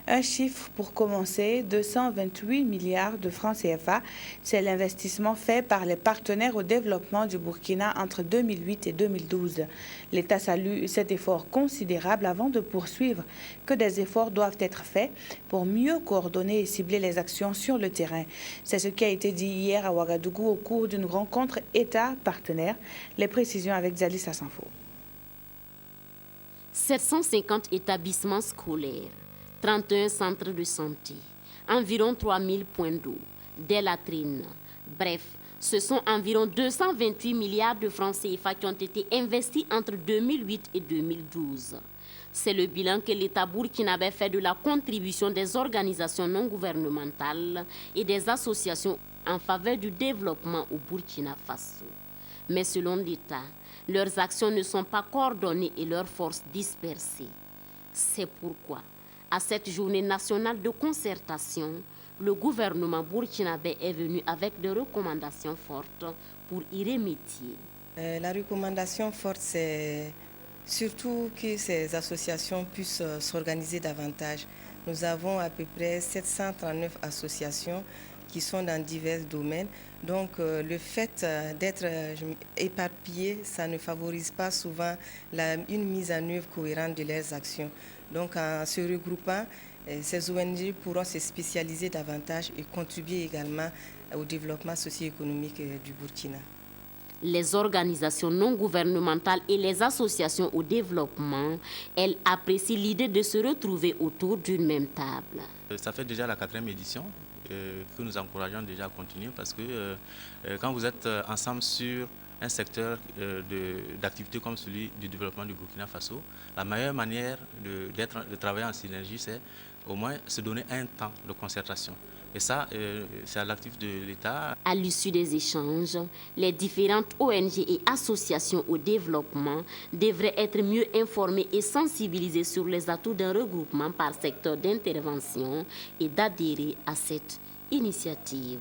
Un chiffre pour commencer, 228 milliards de francs CFA. C'est l'investissement fait par les partenaires au développement du Burkina entre 2008 et 2012. L'État salue cet effort considérable avant de poursuivre que des efforts doivent être faits pour mieux coordonner et cibler les actions sur le terrain. C'est ce qui a été dit hier à Ouagadougou au cours d'une rencontre État-partenaire. Les précisions avec Zalis Assanfo. 750 établissements scolaires, 31 centres de santé, environ 3000 points d'eau, des latrines. Bref, ce sont environ 228 milliards de francs CFA qui ont été investis entre 2008 et 2012. C'est le bilan que l'État burkinabé fait de la contribution des organisations non gouvernementales et des associations en faveur du développement au Burkina Faso. Mais selon l'État, leurs actions ne sont pas coordonnées et leurs forces dispersées. C'est pourquoi, à cette journée nationale de concertation, le gouvernement burkinabé est venu avec des recommandations fortes pour y remédier. La recommandation forte, c'est surtout que ces associations puissent s'organiser davantage. Nous avons à peu près 739 associations qui sont dans divers domaines. Donc le fait d'être éparpillé, ça ne favorise pas souvent une mise en œuvre cohérente de leurs actions. Donc en se regroupant, ces ONG pourront se spécialiser davantage et contribuer également au développement socio-économique du Burkina. Les organisations non gouvernementales et les associations au développement, elles apprécient l'idée de se retrouver autour d'une même table. Ça fait déjà la 4e édition que nous encourageons déjà à continuer parce que quand vous êtes ensemble sur un secteur d'activité comme celui du développement du Burkina Faso, la meilleure manière de travailler en synergie, c'est au moins se donner un temps de concertation. Et ça, c'est à l'actif de l'État. À l'issue des échanges, les différentes ONG et associations au développement devraient être mieux informées et sensibilisées sur les atouts d'un regroupement par secteur d'intervention et d'adhérer à cette initiative.